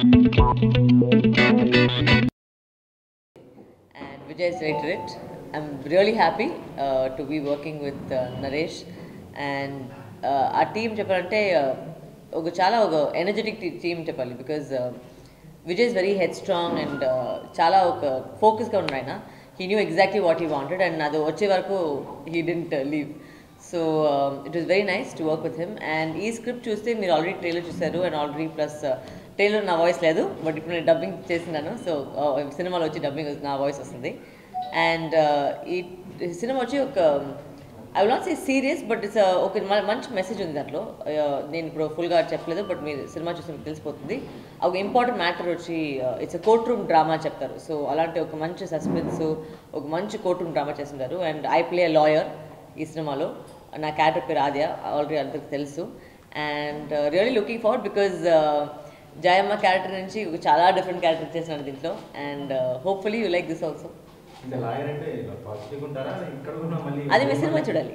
And Vijay is directed it. I'm really happy to be working with Naresh and our team చెప్పాలంటే ఒక చాలా ఒక energetic team చెప్పాలి because Vijay is very head strong and చాలా ఒక ఫోకస్గా ఉన్నాడు ఆయన. He knew exactly what he wanted and అది వచ్చే వరకు he didn't leave. So it was very nice to work with him. And ఈ స్క్రిప్ట్ చూస్తే మీరు ఆల్రెడీ ట్రైలర్ చూశారు అండ్ ఆల్రెడీ ప్లస్ ట్రైలర్ నా వాయిస్ లేదు బట్ ఇప్పుడు నేను డబ్బింగ్ చేసినాను. సో సినిమాలో వచ్చి డబ్బింగ్ నా వాయిస్ వస్తుంది. అండ్ ఈ సినిమా వచ్చి ఒక I will not say serious but it's ఒక మంచి మెసేజ్ ఉంది దాంట్లో. నేను ఇప్పుడు ఫుల్గా చెప్పలేదు బట్ మీరు సినిమా చూస్తే మీకు తెలిసిపోతుంది. ఒక ఇంపార్టెంట్ మ్యాటర్ వచ్చి ఇట్స్ కోర్ట్ రూమ్ డ్రామా చెప్తారు. సో అలాంటి ఒక మంచి సస్పెన్స్ ఒక మంచి కోర్ట్ రూమ్ డ్రామా చేస్తుంటారు. And I play a lawyer ఈ సినిమాలో. నా క్యారెక్టర్ పేరు ఆద్య, ఆల్రెడీ అందరికి తెలుసు. And really looking forward because Jayamma character నుంచి చాలా డిఫరెంట్ క్యారెక్టర్ చేసినాను దీంట్లో. And hopefully you like this also. అది మీ సినిమా చూడాలి.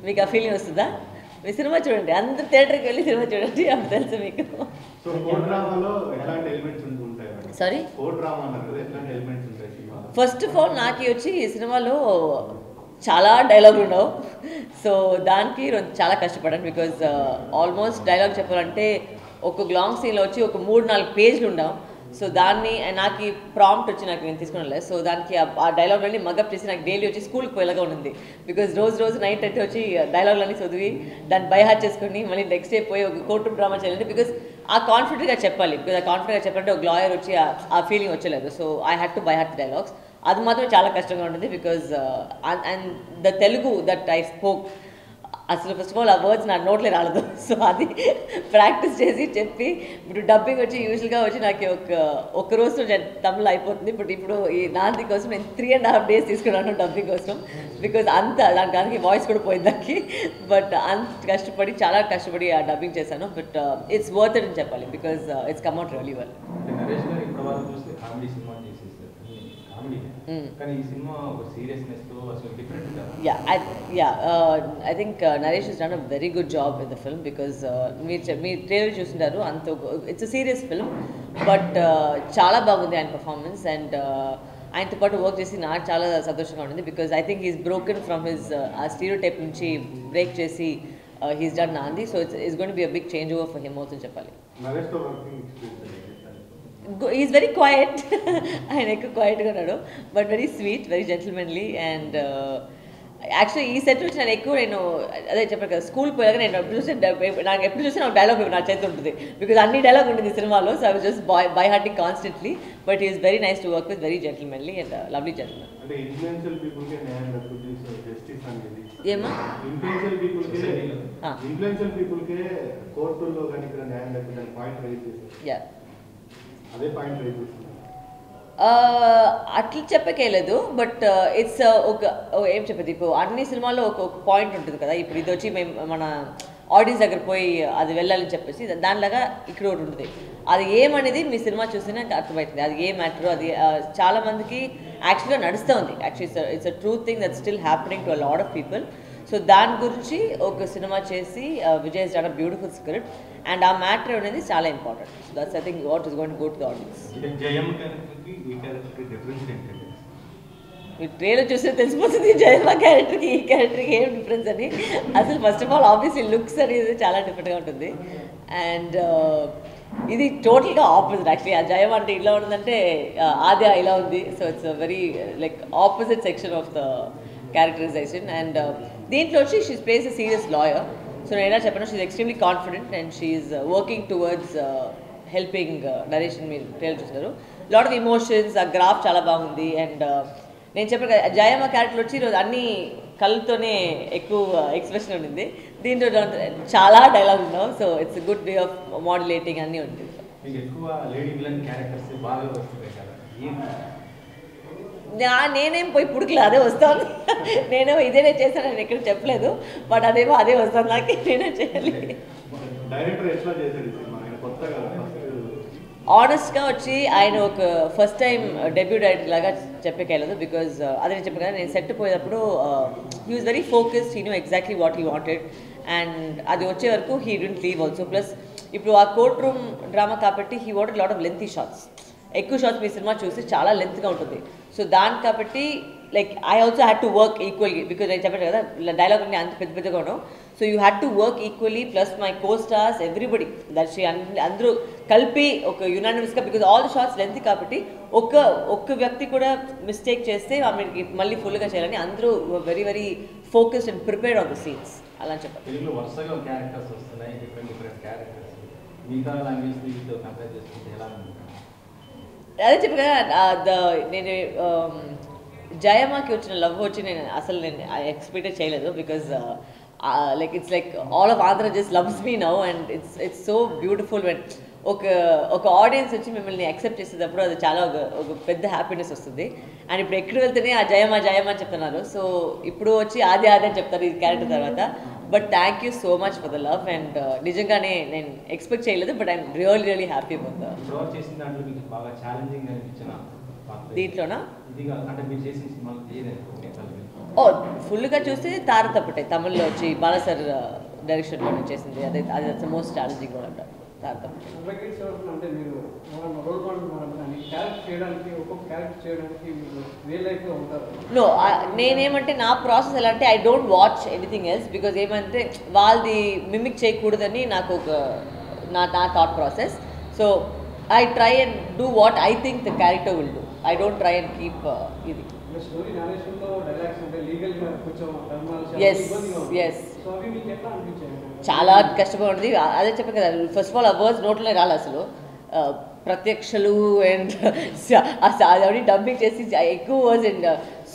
మీకు ఆ ఫీలింగ్ వస్తుందా? మీ సినిమా చూడండి, అందరు థియేటర్కి వెళ్ళి సినిమా చూడండి, అప్పుడు తెలుసు మీకు. సారీ, ఫస్ట్ ఆఫ్ ఆల్ నాకు వచ్చి ఈ సినిమాలో చాలా డైలాగులు ఉండవు. సో దానికి చాలా కష్టపడాను బికాజ్ ఆల్మోస్ట్ డైలాగ్ చెప్పాలంటే ఒక లాంగ్ సీన్లో వచ్చి ఒక 3-4 పేజీలు ఉండవు. సో దాన్ని నాకు ప్రాంప్ట్ వచ్చి నాకు నేను తీసుకున్నాను. సో దానికి ఆ డైలాగ్లన్నీ మగప్ చేసి నాకు డైలీ వచ్చి స్కూల్కి పోయేలాగా ఉంటుంది. బికాజ్ రోజు నైట్ అయితే వచ్చి డైలాగ్లన్నీ చదివి దాన్ని బై హార్ట్ చేసుకుని మళ్ళీ నెక్స్ట్ డే పోయి ఒక కోర్ట్ రూమ్ డ్రామా చేయాలంటే బికాజ్ ఆ కాన్ఫిడెంట్గా చెప్పాలి. బికాజ్ ఆ కాన్ఫిడెంట్గా చెప్పాలంటే ఒక లాయర్ వచ్చి ఆ ఫీలింగ్ వచ్చలేదు. So I had to by heart the dialogues. అది మాత్రం చాలా కష్టంగా ఉంటుంది because and the Telugu that I spoke అసలు ఫస్ట్ ఆఫ్ ఆల్ ఆ వర్డ్స్ నా నోట్లే రాలేదు. సో అది ప్రాక్టీస్ చేసి చెప్పి ఇప్పుడు డబ్బింగ్ వచ్చి యూజువల్గా వచ్చి నాకు ఒక రోజు తమిళ అయిపోతుంది. బట్ ఇప్పుడు ఈ నాది కోసం నేను 3.5 days తీసుకున్నాను డబ్బింగ్ కోసం బికాజ్ అంత దానికి వాయిస్ కూడా పోయింది దానికి. బట్ అంత చాలా కష్టపడి ఆ డబ్బింగ్ చేశాను. బట్ ఇట్స్ వర్త్ ఇట్ అని చెప్పాలి because it's come out really well. I think Naresh has done a very good job in the film because మీరు ట్రైలర్ చూస్తుంటారు. అంత it's a serious film but చాలా బాగుంది ఆయన పర్ఫార్మెన్స్. అండ్ ఆయనతో పాటు వర్క్ చేసి నాకు చాలా సంతోషంగా ఉంటుంది because I think he's broken from his uh stereotype నుంచి బ్రేక్ చేసి హీస్ డన్ నాంది. So it's going to be a big change over for him అవుతుంది చెప్పాలి. Is very quiet. ఆయన ఎక్కువ క్వైట్గా ఉన్నాడు but very sweet, very gentlemanly. And actually ఈ సెట్ వచ్చి నేను అదే చెప్పాను కదా, స్కూల్కి పోయాక నేను ఎప్పుడు చూసి నాకు డైలాగ్ నా చేతి ఉంటుంది బికాజ్ అన్ని డైలాగ్ ఉంటుంది సినిమాలో. So I was just by hearting constantly. But is very nice to work with, very gentlemanly and lovely gentlemen. ఏమా అట్లా చెప్పకేలేదు బట్ ఇట్స్ ఒక ఏం చెప్పేది, ఇప్పుడు అన్ని సినిమాల్లో ఒక పాయింట్ ఉంటుంది కదా. ఇప్పుడు ఇది వచ్చి మేము మన ఆడియన్స్ దగ్గర పోయి అది వెళ్ళాలని చెప్పేసి దానిలాగా ఇక్కడ ఒకటి ఉంటుంది. అది ఏమనేది మీ సినిమా చూస్తే నాకు అర్థమవుతుంది. అది ఏ మ్యాటర్ అది చాలామందికి యాక్చువల్గా నడుస్తూ ఉంది. Actually it's a true thing that still happening to a lot of people. So దాని గురించి ఒక సినిమా చేసి Vijay has done a beautiful script and ఆ మ్యాటర్ అనేది చాలా important. So that's I think what is going to go to the audience. మీరు trailer చూస్తే తెలిసిపోతుంది జయమ్మ క్యారెక్టర్కి ఈ క్యారెక్టర్కి ఏం డిఫరెన్స్ అని. అసలు first of all obviously looks అనేది చాలా డిఫరెంట్గా ఉంటుంది. అండ్ ఇది టోటల్గా ఆపోజిట్ యాక్చువల్లీ. ఆ జయం అంటే ఇలా ఉందంటే ఆద్య ఇలా ఉంది. So it's very like opposite section of the characterization. And దీంట్లో వచ్చి she plays a serious lawyer. So నేను ఎలా చెప్పాను, she's extremely confident and she's working towards helping narration. మీరు ట్రైలర్ చూస్తారు, లాట్ ఆఫ్ ఇమోషన్స్, ఆ గ్రాఫ్ చాలా బాగుంది. అండ్ నేను చెప్పాను కదా జయమ్మ క్యారెక్టర్ వచ్చి ఈరోజు అన్ని కళ్ళతోనే ఎక్కువ ఎక్స్ప్రెషన్ ఉండింది. దీంట్లో చాలా డైలాగ్ ఉన్నావు. So it's good way of modulating అన్నీ ఉంటుంది. నేనేం పోయి పుడుకులే అదే వస్తాను. నేను ఇదేనే చేశాను, నేను ఎక్కడ చెప్పలేదు బట్ అదేమో అదే వస్తాను నాకు, నేనే చేయాలి. ఆనెస్ట్గా వచ్చి ఆయన ఒక ఫస్ట్ టైం డెబ్యూ డైరెక్టర్ లాగా చెప్పేకెళ్ళదు బికాజ్ అదే నేను చెప్పాను కదా, నేను సెట్ పోయేటప్పుడు he was very focused, he know exactly what he wanted and అది వచ్చే వరకు he don't leave also. Plus ఇప్పుడు ఆ కోర్ట్ రూమ్ డ్రామా కాబట్టి he wanted lot of lengthy shots. ఎక్కువ షార్ట్స్ మీ సినిమా చూసి చాలా లెంత్గా ఉంటుంది. సో దాని కాబట్టి like I also had to work equally because నేను చెప్పాను కదా డైలాగ్ అన్ని అంత పెద్ద పెద్దగా ఉన్నాం. So you had to work equally plus my co stars everybody Darshi అందరూ కలిపి ఒక యునానిమస్గా because all the shorts length కాబట్టి ఒక్క వ్యక్తి కూడా మిస్టేక్ చేస్తే ఆమెకి మళ్ళీ ఫుల్గా చేయాలని అందరూ very very focused and prepared on the scenes అలా చెప్పారు. అదే చెప్పి కదా నేను జయమాకి వచ్చిన లవ్ వచ్చి నేను అసలు ఎక్స్పెక్ట్ చేయలేదు because like it's like all of Andhra just loves me now and it's so beautiful when ఒక ఆడియన్స్ వచ్చి మిమ్మల్ని యాక్సెప్ట్ చేసేటప్పుడు అది చాలా ఒక పెద్ద హ్యాపీనెస్ వస్తుంది. అండ్ ఇప్పుడు ఎక్కడ వెళ్తేనే ఆ జయమా జయమా అని చెప్తున్నారు. సో ఇప్పుడు వచ్చి ఆది ఆది అని చెప్తారు ఈ క్యారెక్టర్ తర్వాత. But thank you so much for the love and నిజంగానే నేను ఎక్స్పెక్ట్ చేయలేదు but I'm really happy for the దీంట్లోనా. ఓ ఫుల్గా చూస్తే తారతప్పటే తమిళ్లో వచ్చి బాలసర్ డైరెక్షన్లో చేసింది. అదే అది మోస్ట్ ఛాలెంజింగ్ కూడా అంటారు తారతప్పటే. నో నేనేమంటే నా ప్రాసెస్ ఎలా అంటే I don't watch anything else because ఏమంటే వాళ్ళది మిమిక్ చేయకూడదని నాకు ఒక నా thought process. So I try and do what I think the character will do. I don't try and keep ఇది. Yes. చాలా కష్టపడింది. అదే చెప్పాను కదా ఫస్ట్ ఆఫ్ ఆల్ ఆ వర్డ్స్ నోట్లోనే రాలి అసలు. ప్రత్యక్షలు అండ్ అది డంపింగ్ చేసి ఎక్కువ వర్డ్స్ అండ్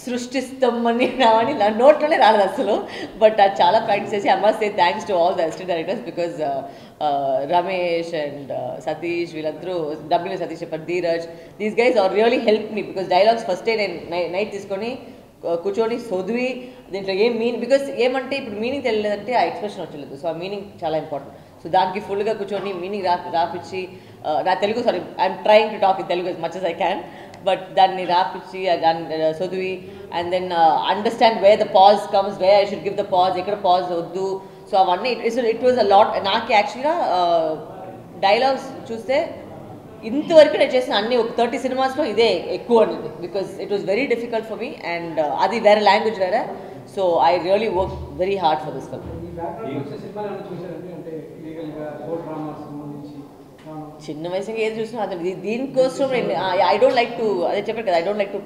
సృష్టిస్తామని రావని నా నోట్లోనే రాలేదు అసలు. బట్ అది చాలా ప్రాక్టీస్ చేసి I must say thanks to all the assistant directors because Ramesh and Satish వీళ్ళందరూ డబ్బింగ్ సతీష్ చెప్పారు Dheeraj these guys are really help me because dialogues ఫస్టే నేను నైట్ తీసుకొని కూర్చొని చదివి దీంట్లో ఏం బికాస్ ఏమంటే ఇప్పుడు మీనింగ్ తెలియలేదంటే ఆ ఎక్స్ప్రెషన్ వచ్చలేదు. సో ఆ మీనింగ్ చాలా ఇంపార్టెంట్. సో దానికి ఫుల్గా కూర్చొని మీనింగ్ రాపిచ్చి నా Telugu sorry I'm trying to talk in Telugu as much as I can but దాన్ని రాపిచ్చి దాన్ని చదివి and then understand where the pause comes where I should give the pause ఎక్కడ పాజ్ వద్దు. సో అవన్నీ ఇట్ వాజ్ అ లాట్. నాకు యాక్చువల్గా dialogues చూస్తే ఇంతవరకు నేను చేసిన అన్ని ఒక 30 సినిమాస్లో ఇదే ఎక్కువ అనేది because it was very difficult for me and అది వేరే లాంగ్వేజ్ వేరే. So I really work very hard for this film. చిన్న వయసుగా ఏది చూసినా అతను దీనికోసం నేను ఐ డోంట్ లైక్ టు అదే చెప్పాను కదా I don't like to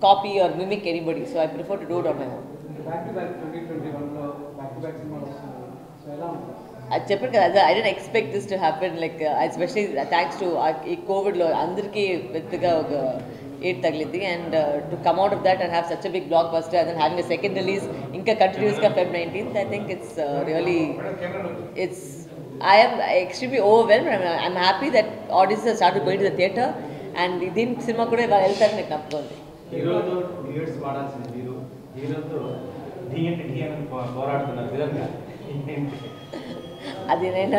copy or mimic anybody. So I prefer to do it on my own. అది చెప్పాను కదా I don't expect this to happen like especially thanks to ఈ కోవిడ్లో అందరికీ పెద్దగా ఒక ఎయిట్ తగిలింది and to come out of that and have such a big blockbuster and then having a second release ఇంకా కంటిన్యూస్గా Feb 19th I think it's really it's I am extremely overwhelmed. I'm happy that audiences have started going to the theatre and దీని cinema కూడా వాళ్ళు వెళ్తారని నాకు నమ్మకం ఉంది. అది నేను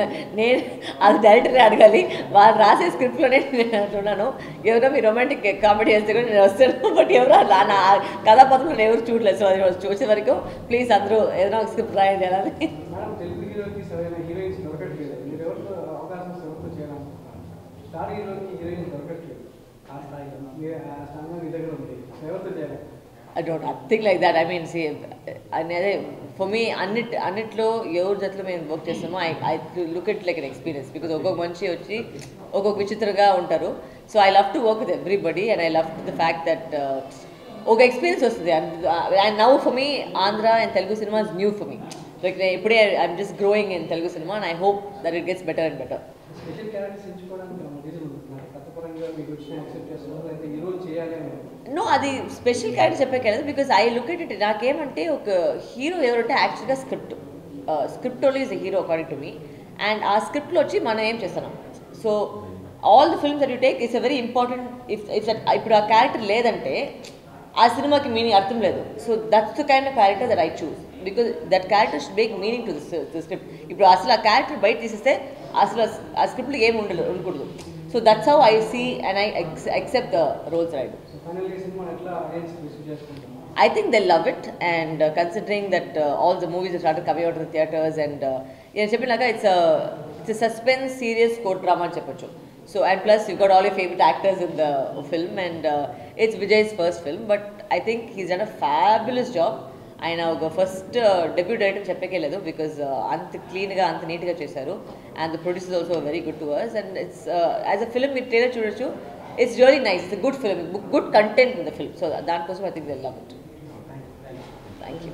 అది డైరెక్టర్ని అడగాలి. వాళ్ళు రాసే స్క్రిప్ట్లోనే నేను అంటున్నాను ఎవరో మీ రొమాంటిక్ కామెడీ చేస్తే కూడా నేను వస్తాను బట్ ఎవరో నా కథాపత్రంలో ఎవరు చూడలేదు. సో అది చూసే వరకు ప్లీజ్ అందరూ ఏదైనా ఒక స్క్రిప్ట్ రాయండి అని. I don't nothing like that. I mean, see, for me, అన్నిట్లో ఎవరి జట్లో మేము వర్క్ చేస్తామో I look at like an experience because ఒక్కొక్క మనిషి వచ్చి ఒక్కొక్క విచిత్రంగా ఉంటారు. So I love to work with everybody and I love the fact that ఒక ఎక్స్పీరియన్స్ వస్తుంది. And now for me, Andhra and Telugu cinema is new for me. Like ఇప్పుడే I'm just growing in Telugu cinema and I hope that it gets better and better. Special characters ఎంచుకోవడానికి కథపరంగా మీకు వచ్చిన accept చేస్తున్నారు అయితే ఈ రోజు చేయాలి అని నో అది స్పెషల్ క్యారెక్టర్ చెప్పేది because I look at it నాకేమంటే ఒక హీరో ఎవరంటే యాక్చువల్గా script only is a hero according to me and ఆ స్క్రిప్ట్లో వచ్చి మనం ఏం చేస్తున్నాం. So all the films that you take it's a very important if ఇప్పుడు ఆ క్యారెక్టర్ లేదంటే ఆ సినిమాకి మీనింగ్ అర్థం లేదు. So that's the kind of character that I choose because that character should make meaning to the script. ఇప్పుడు అసలు ఆ క్యారెక్టర్ బయట తీసేస్తే అసలు ఆ స్క్రిప్ట్లో ఏమి ఉండకూడదు. So that's how I see and I accept the roles right. I think they'll love it, and considering that all the movies have started coming out of the theaters, and చెప్పినాక it's a suspense, serious court drama అని చెప్పొచ్చు. So and plus you got all your favorite actors in the film, and it's Vijay's first film, but I think he's done a fabulous job. ఆయన ఒక first debut item చెప్పకే లేదు, because అంత క్లీన్గా అంత నీట్గా చేశారు, and the producers also very good to us, and it's as a film మీరు trailer చూడొచ్చు. It's really nice, it's good film, good content in the film. So దానికోసం I think they love it. Thank you.